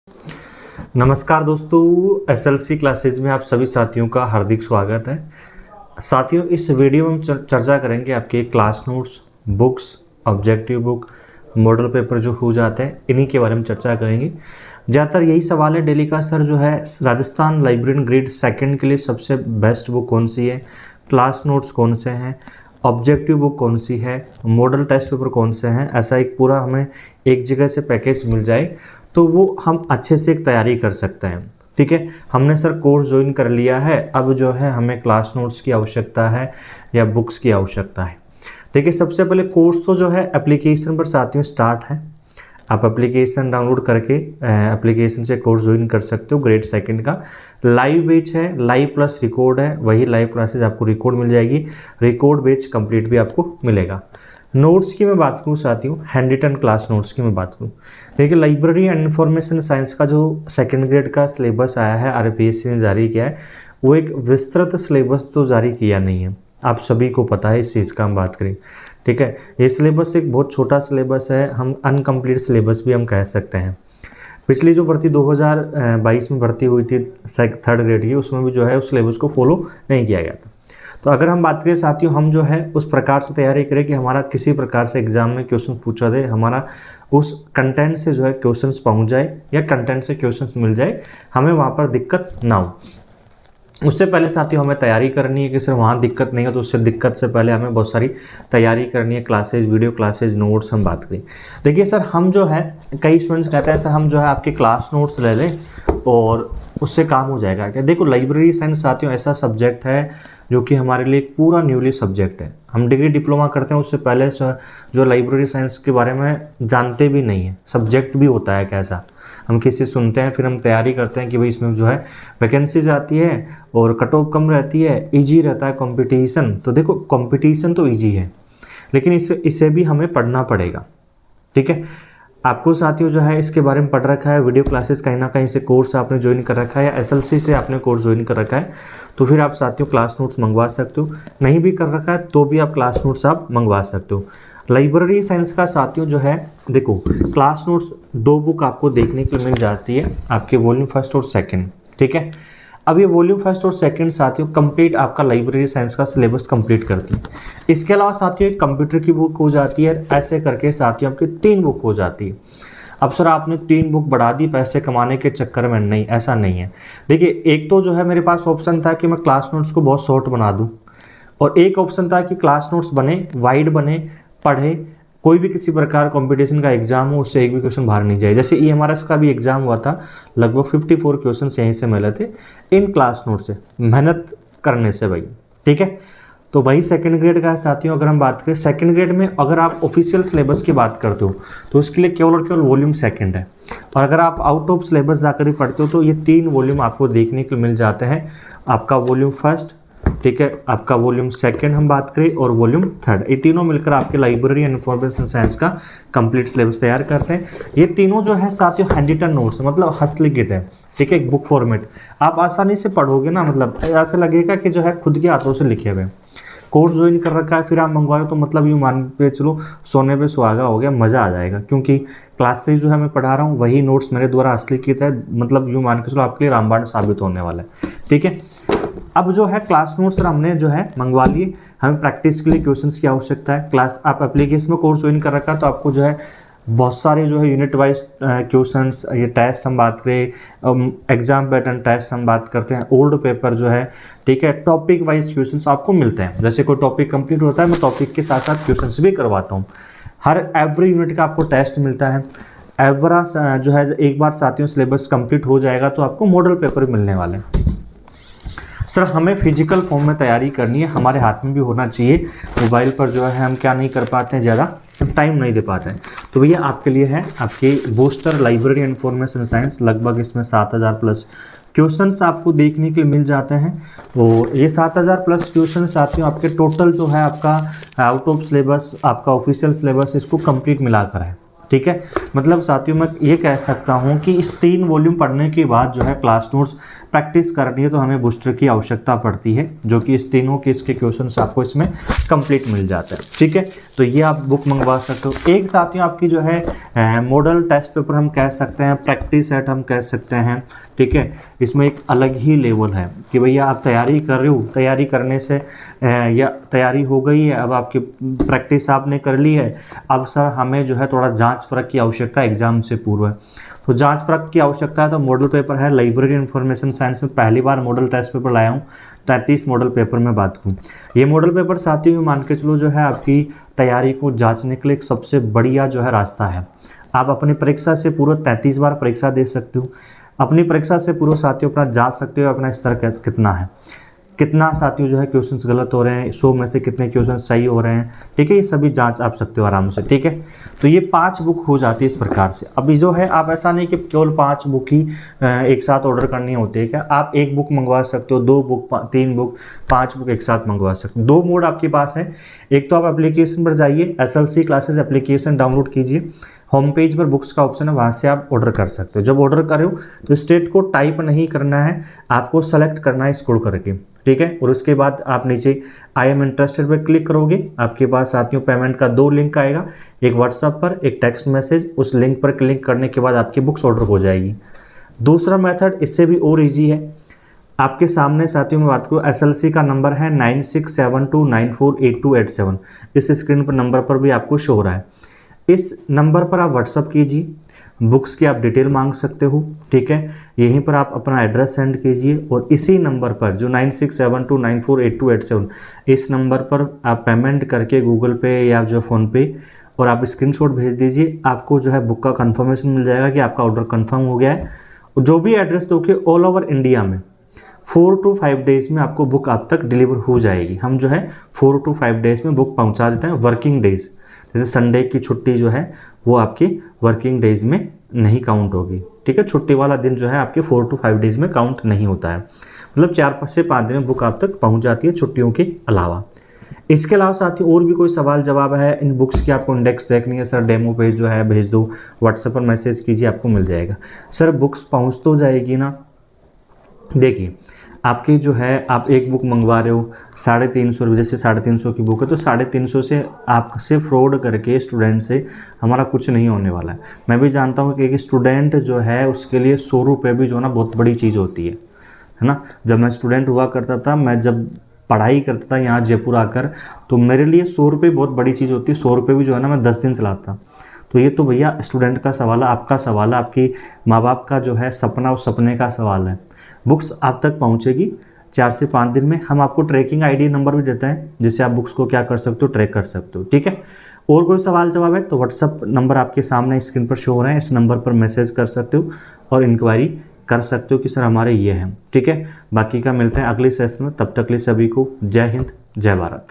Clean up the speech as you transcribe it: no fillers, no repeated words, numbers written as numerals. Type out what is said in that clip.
नमस्कार दोस्तों, SLC classes में आप सभी साथियों का हार्दिक स्वागत है। साथियों, इस वीडियो में हम चर्चा करेंगे आपके class notes, books, objective book, model paper जो हो जाते हैं, इन्हीं के बारे में चर्चा करेंगे। ज़्यादातर यही सवाल है डेली का, सर जो है राजस्थान लाइब्रेरियन ग्रेड सेकंड के लिए सबसे बेस्ट बुक कौन सी है, क्लास नोट्स कौन से हैं, ऑब्जेक्टिव बुक कौन सी है, मॉडल टेस्ट पेपर कौन से हैं। ऐसा एक पूरा हमें एक जगह से पैकेज मिल जाए तो वो हम अच्छे से एक तैयारी कर सकते हैं। ठीक है, हमने सर कोर्स ज्वाइन कर लिया है, अब जो है हमें क्लास नोट्स की आवश्यकता है या बुक्स की आवश्यकता है। देखिए, सबसे पहले कोर्स तो जो है एप्लीकेशन पर साथियों स्टार्ट है। आप एप्लीकेशन डाउनलोड करके एप्लीकेशन से कोर्स ज्वाइन कर सकते हो। ग्रेड सेकंड का लाइव बैच है, लाइव प्लस रिकॉर्ड है। वही लाइव क्लासेज आपको रिकॉर्ड मिल जाएगी, रिकॉर्ड बैच कंप्लीट भी आपको मिलेगा। नोट्स की मैं बात करूँ साथियों, हैंड रिटन क्लास नोट्स की मैं बात करूँ, देखिए लाइब्रेरी एंड इंफॉर्मेशन साइंस का जो सेकंड ग्रेड का सिलेबस आया है, आरपीएससी ने जारी किया है, वो एक विस्तृत सिलेबस तो जारी किया नहीं है। आप सभी को पता है इस चीज़ का हम बात करें। ठीक है, ये सिलेबस एक बहुत छोटा सिलेबस है, हम अनकम्प्लीट सिलेबस भी हम कह सकते हैं। पिछली जो भर्ती 2022 में भर्ती हुई थी थर्ड ग्रेड की, उसमें भी जो है उस सिलेबस को फॉलो नहीं किया गया था। तो अगर हम बात करें साथियों, हम जो है उस प्रकार से तैयारी करें कि हमारा किसी प्रकार से एग्जाम में क्वेश्चन पूछा जाए, हमारा उस कंटेंट से जो है क्वेश्चंस पहुंच जाए या कंटेंट से क्वेश्चंस मिल जाए, हमें वहाँ पर दिक्कत ना हो। उससे पहले साथियों हमें तैयारी करनी है कि सर वहाँ दिक्कत नहीं हो, तो उससे दिक्कत से पहले हमें बहुत सारी तैयारी करनी है। क्लासेज, वीडियो क्लासेज, नोट्स हम बात करें। देखिए सर, हम जो है कई स्टूडेंट्स कहते हैं सर हम जो है आपके क्लास नोट्स ले लें और उससे काम हो जाएगा क्या। देखो, लाइब्रेरी साइंस साथियों ऐसा सब्जेक्ट है जो कि हमारे लिए एक पूरा न्यूली सब्जेक्ट है। हम डिग्री डिप्लोमा करते हैं, उससे पहले जो लाइब्रेरी साइंस के बारे में जानते भी नहीं है, सब्जेक्ट भी होता है कैसा। हम किसी सुनते हैं, फिर हम तैयारी करते हैं कि भाई इसमें जो है वैकेंसीज आती है और कट ऑफ कम रहती है, ईजी रहता है कंपटीशन। तो देखो, कंपटीशन तो ईजी है, लेकिन इसे भी हमें पढ़ना पड़ेगा। ठीक है, आपको साथियों जो है इसके बारे में पढ़ रखा है, वीडियो क्लासेस कहीं ना कहीं से कोर्स आपने ज्वाइन कर रखा है या एसएलसी से आपने कोर्स ज्वाइन कर रखा है, तो फिर आप साथियों क्लास नोट्स मंगवा सकते हो। नहीं भी कर रखा है तो भी आप क्लास नोट्स आप मंगवा सकते हो। लाइब्रेरी साइंस का साथियों जो है, देखो क्लास नोट्स दो बुक आपको देखने के लिए मिल जाती है, आपके वॉल्यूम फर्स्ट और सेकेंड। ठीक है, अब ये वॉल्यूम फर्स्ट और सेकंड साथियों कंप्लीट आपका लाइब्रेरी साइंस का सिलेबस कंप्लीट करती है। इसके अलावा साथियों एक कंप्यूटर की बुक हो जाती है, ऐसे करके साथियों आपकी 3 बुक हो जाती है। अब सर आपने 3 बुक बढ़ा दी पैसे कमाने के चक्कर में, नहीं, ऐसा नहीं है। देखिए, एक तो जो है मेरे पास ऑप्शन था कि मैं क्लास नोट्स को बहुत शॉर्ट बना दूँ, और एक ऑप्शन था कि क्लास नोट्स बने, वाइड बने, पढ़े, कोई भी किसी प्रकार कंपटीशन का एग्जाम हो उससे एक भी क्वेश्चन बाहर नहीं जाए। जैसे ईएमआरएस का भी एग्जाम हुआ था, लगभग 54 क्वेश्चन यहीं से मिले थे इन क्लास नोट से, मेहनत करने से भाई। ठीक है, तो वही सेकंड ग्रेड का है साथियों। अगर हम बात करें सेकंड ग्रेड में, अगर आप ऑफिशियल सिलेबस की बात करते हो तो इसके लिए केवल और केवल वॉल्यूम सेकंड है, और अगर आप आउट ऑफ सिलेबस जाकर ही पढ़ते हो तो ये 3 वॉल्यूम आपको देखने को मिल जाते हैं। आपका वॉल्यूम फर्स्ट, ठीक है, आपका वॉल्यूम सेकंड हम बात करें, और वॉल्यूम थर्ड, ये तीनों मिलकर आपके लाइब्रेरी एंड इंफॉर्मेशन साइंस का कंप्लीट सिलेबस तैयार करते हैं। ये तीनों जो है साथियों हैंड रिटन नोट्स, मतलब हस्तलिखित है। ठीक है, एक बुक फॉर्मेट, आप आसानी से पढ़ोगे ना, मतलब ऐसा लगेगा कि जो है खुद के हाथों से लिखे हुए। कोर्स ज्वाइन कर रखा है फिर आप मंगवा रहे हो, तो मतलब यूँ मान के चलो सोने पे सुहागा हो गया, मज़ा आ जाएगा, क्योंकि क्लास से जो है मैं पढ़ा रहा हूँ वही नोट्स मेरे द्वारा हस्तलिखित है, मतलब यूँ मान के चलो आपके लिए रामबाण साबित होने वाला है। ठीक है, अब जो है क्लास नोट्स हमने जो है मंगवा लिए, हमें प्रैक्टिस के लिए क्वेश्चंस की आवश्यकता है। क्लास आप एप्लीकेशन में कोर्स ज्वाइन कर रखा है तो आपको जो है बहुत सारे जो है यूनिट वाइज क्वेश्चंस, ये टेस्ट हम बात करें, एग्जाम पैटर्न टेस्ट हम बात करते हैं, ओल्ड पेपर जो है, ठीक है, टॉपिक वाइज क्वेश्चंस आपको मिलते हैं। जैसे कोई टॉपिक कंप्लीट होता है, मैं टॉपिक के साथ साथ क्वेश्चंस भी करवाता हूँ। हर एवरी यूनिट का आपको टेस्ट मिलता है। एवरा जो है एक बार साथियों सिलेबस कंप्लीट हो जाएगा तो आपको मॉडल पेपर मिलने वाले हैं। सर हमें फिजिकल फॉर्म में तैयारी करनी है, हमारे हाथ में भी होना चाहिए। मोबाइल पर जो है हम क्या नहीं कर पाते हैं, ज़्यादा टाइम नहीं दे पाते हैं। तो भैया आपके लिए है आपकी booster library and information science, लगभग इसमें 7000 प्लस क्वेश्चंस आपको देखने के लिए मिल जाते हैं। तो ये 7000 प्लस क्वेश्चन साथियों आपके टोटल जो है आपका आउट ऑफ सिलेबस, आपका ऑफिशियल सिलेबस, इसको कंप्लीट मिलाकर है। ठीक है। मतलब साथियों मैं ये कह सकता हूँ कि इस 3 वॉल्यूम पढ़ने के बाद जो है क्लास नोट्स प्रैक्टिस करनी है तो हमें बूस्टर की आवश्यकता पड़ती है, जो कि इस तीनों के इसके क्वेश्चंस आपको इसमें कंप्लीट मिल जाते हैं। ठीक है, तो ये आप बुक मंगवा सकते हो। एक साथियों आपकी जो है मॉडल टेस्ट पेपर हम कह सकते हैं, प्रैक्टिस सेट हम कह सकते हैं। ठीक है, इसमें एक अलग ही लेवल है कि भैया आप तैयारी कर रहे हो, तैयारी करने से या तैयारी हो गई है, अब आपकी प्रैक्टिस आपने कर ली है, अब सर हमें जो है थोड़ा जांच परख की आवश्यकता है एग्जाम से पूर्व। तो जांच परख की आवश्यकता है तो मॉडल पेपर है। लाइब्रेरी इंफॉर्मेशन साइंस में पहली बार मॉडल टेस्ट पेपर लाया हूँ, 33 मॉडल पेपर में बात करूँ। ये मॉडल पेपर साथियों मान के चलो जो है आपकी तैयारी को जांचने के लिए एक सबसे बढ़िया जो है रास्ता है। आप अपनी परीक्षा से पूर्व 33 बार परीक्षा दे सकते हो। अपनी परीक्षा से पूर्व साथियों अपना जांच सकते हो अपना स्तर कितना है, कितना साथियों जो है क्वेश्चंस गलत हो रहे हैं, 100 में से कितने क्वेश्चन सही हो रहे हैं। ठीक है, ये सभी जांच आप सकते हो आराम से। ठीक है, तो ये 5 बुक हो जाती है इस प्रकार से। अभी जो है आप ऐसा नहीं कि केवल 5 बुक ही एक साथ ऑर्डर करनी होती है क्या, आप 1 बुक मंगवा सकते हो, 2 बुक, 3 बुक, 5 बुक एक साथ मंगवा सकते हो। 2 मोड आपके पास है। एक तो आप एप्लीकेशन पर जाइए, SLC क्लासेस एप्लीकेशन डाउनलोड कीजिए, होम पेज पर बुक्स का ऑप्शन है, वहाँ से आप ऑर्डर कर सकते हो। जब ऑर्डर करो तो स्टेट को टाइप नहीं करना है, आपको सेलेक्ट करना है स्क्रॉल करके। ठीक है, और उसके बाद आप नीचे आई एम इंटरेस्टेड पर क्लिक करोगे, आपके पास साथियों पेमेंट का 2 लिंक आएगा, एक व्हाट्सएप पर, एक टेक्स्ट मैसेज। उस लिंक पर क्लिक करने के बाद आपकी बुक्स ऑर्डर हो जाएगी। दूसरा मेथड इससे भी और ईजी है। आपके सामने साथियों में बात करूँ, SLC का नंबर है 9672948287। इस स्क्रीन पर नंबर पर भी आपको शो हो रहा है। इस नंबर पर आप व्हाट्सअप कीजिए, बुक्स की आप डिटेल मांग सकते हो। ठीक है, यहीं पर आप अपना एड्रेस सेंड कीजिए और इसी नंबर पर जो 9672948287 इस नंबर पर आप पेमेंट करके गूगल पे या जो फ़ोन पे और आप स्क्रीनशॉट भेज दीजिए। आपको जो है बुक का कंफर्मेशन मिल जाएगा कि आपका ऑर्डर कंफर्म हो गया है। और जो भी एड्रेस दोगे ऑल ओवर इंडिया में 4 to 5 डेज़ में आपको बुक आप तक डिलीवर हो जाएगी। हम जो है 4 to 5 डेज़ में बुक पहुंचा देते हैं। वर्किंग डेज़, जैसे संडे की छुट्टी जो है वो आपकी वर्किंग डेज़ में नहीं काउंट होगी। ठीक है, छुट्टी वाला दिन जो है आपके 4 to 5 डेज़ में काउंट नहीं होता है। मतलब 4 से 5 दिन में बुक आप तक पहुंच जाती है छुट्टियों के अलावा। इसके अलावा साथियों और भी कोई सवाल जवाब है, इन बुक्स की आपको इंडेक्स देखनी है सर, डेमो पेज जो है भेज दो, व्हाट्सएप पर मैसेज कीजिए, आपको मिल जाएगा। सर बुक्स पहुँच तो जाएगी ना? देखिए आपकी जो है आप 1 बुक मंगवा रहे हो 350 रुपये, जैसे 350 की बुक है तो 350 से आपसे फ्रॉड करके स्टूडेंट से हमारा कुछ नहीं होने वाला है। मैं भी जानता हूँ कि एक स्टूडेंट जो है उसके लिए 100 रुपये भी जो है ना बहुत बड़ी चीज़ होती है ना। जब मैं स्टूडेंट हुआ करता था, मैं जब पढ़ाई करता था यहाँ जयपुर आकर, तो मेरे लिए 100 रुपये बहुत बड़ी चीज़ होती है। 100 रुपये भी जो है ना मैं 10 दिन चलाता। तो ये तो भैया स्टूडेंट का सवाल है, आपका सवाल है, आपकी माँ बाप का जो है सपना, उस सपने का सवाल है। बुक्स आप तक पहुंचेगी 4 से 5 दिन में। हम आपको ट्रैकिंग आईडी नंबर भी देते हैं जिससे आप बुक्स को क्या कर सकते हो, ट्रैक कर सकते हो। ठीक है, और कोई सवाल जवाब है तो व्हाट्सअप नंबर आपके सामने स्क्रीन पर शो हो रहे हैं, इस नंबर पर मैसेज कर सकते हो और इंक्वायरी कर सकते हो कि सर हमारे ये हैं। ठीक है, बाकी का मिलते हैं अगले सेशन में, तब तक के लिए सभी को जय हिंद, जय भारत।